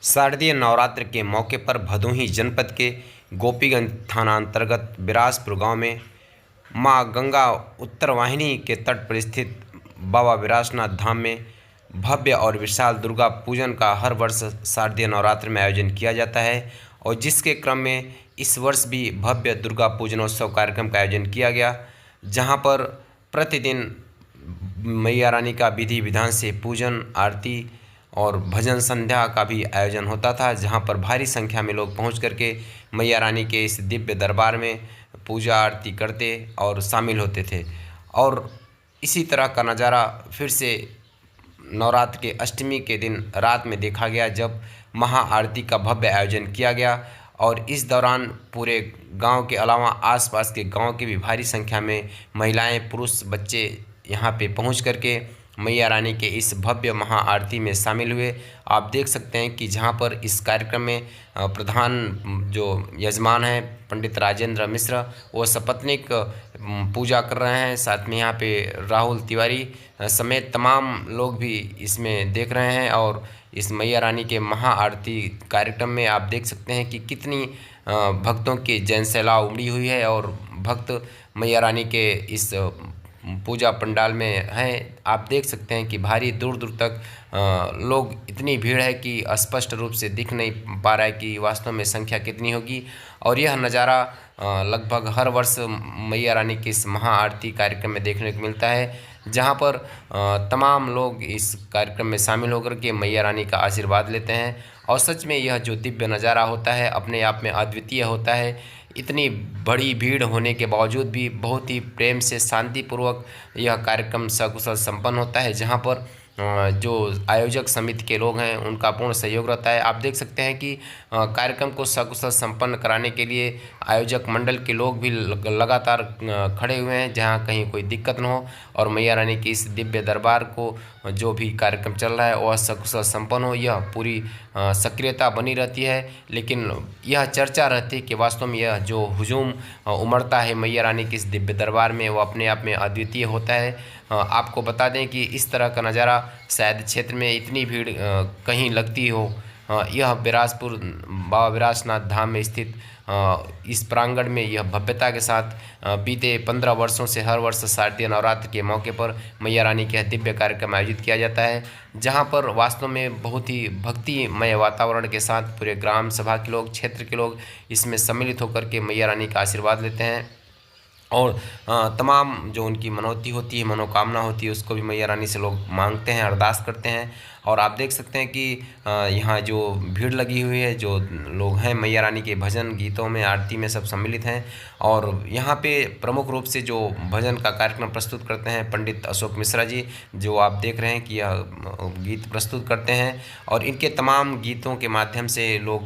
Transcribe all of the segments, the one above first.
शारदीय नवरात्र के मौके पर भदोही जनपद के गोपीगंज थाना अंतर्गत बिरासपुर गांव में मां गंगा उत्तरवाहिनी के तट पर स्थित बाबा विरासनाथ धाम में भव्य और विशाल दुर्गा पूजन का हर वर्ष शारदीय नवरात्र में आयोजन किया जाता है। और जिसके क्रम में इस वर्ष भी भव्य दुर्गा पूजनोत्सव कार्यक्रम का आयोजन किया गया, जहां पर प्रतिदिन मैया रानी का विधि विधान से पूजन, आरती और भजन संध्या का भी आयोजन होता था, जहां पर भारी संख्या में लोग पहुंच करके मैया रानी के इस दिव्य दरबार में पूजा आरती करते और शामिल होते थे। और इसी तरह का नज़ारा फिर से नवरात्र के अष्टमी के दिन रात में देखा गया, जब महाआरती का भव्य आयोजन किया गया। और इस दौरान पूरे गांव के अलावा आसपास के गांव के भी भारी संख्या में महिलाएं, पुरुष, बच्चे यहां पे पहुंच करके मैया रानी के इस भव्य महाआरती में शामिल हुए। आप देख सकते हैं कि जहां पर इस कार्यक्रम में प्रधान जो यजमान हैं पंडित राजेंद्र मिश्र, वो सपत्नीक पूजा कर रहे हैं। साथ में यहाँ पे राहुल तिवारी समेत तमाम लोग भी इसमें देख रहे हैं। और इस मैया रानी के महाआरती कार्यक्रम में आप देख सकते हैं कि कितनी भक्तों की जनसैलाब उमड़ी हुई है और भक्त मैया रानी के इस पूजा पंडाल में हैं। आप देख सकते हैं कि भारी दूर दूर तक लोग, इतनी भीड़ है कि स्पष्ट रूप से दिख नहीं पा रहा है कि वास्तव में संख्या कितनी होगी। और यह नज़ारा लगभग हर वर्ष मैया रानी की इस महाआरती कार्यक्रम में देखने को मिलता है, जहां पर तमाम लोग इस कार्यक्रम में शामिल होकर के मैया रानी का आशीर्वाद लेते हैं। और सच में यह जो दिव्य नज़ारा होता है अपने आप में अद्वितीय होता है। इतनी बड़ी भीड़ होने के बावजूद भी बहुत ही प्रेम से, शांतिपूर्वक यह कार्यक्रम सकुशल संपन्न होता है, जहां पर जो आयोजक समिति के लोग हैं उनका पूर्ण सहयोग रहता है। आप देख सकते हैं कि कार्यक्रम को सकुशल संपन्न कराने के लिए आयोजक मंडल के लोग भी लगातार खड़े हुए हैं, जहां कहीं कोई दिक्कत न हो और मैया रानी की इस दिव्य दरबार को जो भी कार्यक्रम चल रहा है वह सकुशल संपन्न हो, यह पूरी सक्रियता बनी रहती है। लेकिन यह चर्चा रहती है कि वास्तव में यह जो हुजूम उमड़ता है मैया रानी की इस दिव्य दरबार में, वो अपने आप में अद्वितीय होता है। आपको बता दें कि इस तरह का नज़ारा शायद क्षेत्र में इतनी भीड़ कहीं लगती हो। यह बिरासपुर बाबा विरासनाथ धाम में स्थित इस प्रांगण में यह भव्यता के साथ बीते 15 वर्षों से हर वर्ष शारदीय नवरात्र के मौके पर मैया रानी के दिव्य कार्यक्रम आयोजित किया जाता है, जहां पर वास्तव में बहुत ही भक्तिमय वातावरण के साथ पूरे ग्राम सभा के लोग, क्षेत्र के लोग इसमें सम्मिलित होकर के मैया रानी का आशीर्वाद लेते हैं। और तमाम जो उनकी मनौती होती है, मनोकामना होती है, उसको भी मैया रानी से लोग मांगते हैं, अरदास करते हैं। और आप देख सकते हैं कि यहाँ जो भीड़ लगी हुई है, जो लोग हैं मैया रानी के भजन गीतों में, आरती में सब सम्मिलित हैं। और यहाँ पे प्रमुख रूप से जो भजन का कार्यक्रम प्रस्तुत करते हैं पंडित अशोक मिश्रा जी, जो आप देख रहे हैं कि यह गीत प्रस्तुत करते हैं। और इनके तमाम गीतों के माध्यम से लोग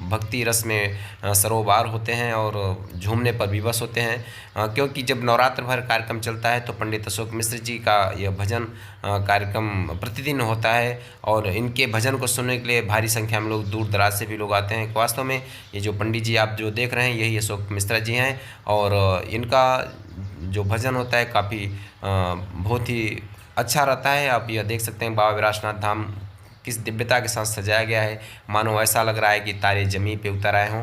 भक्ति रस में सरोबार होते हैं और झूमने पर विवश होते हैं। क्योंकि जब नवरात्र भर कार्यक्रम चलता है तो पंडित अशोक मिश्र जी का यह भजन कार्यक्रम प्रतिदिन होता है। और इनके भजन को सुनने के लिए भारी संख्या में लोग दूर दराज से भी लोग आते हैं। वास्तव में ये जो पंडित जी आप जो देख रहे हैं, यही अशोक मिश्रा जी हैं। और इनका जो भजन होता है काफ़ी बहुत ही अच्छा रहता है। आप यह देख सकते हैं बाबा विरासनाथ धाम किस दिव्यता के साथ सजाया गया है, मानो ऐसा लग रहा है कि तारे ज़मीन पे उतर आए हों।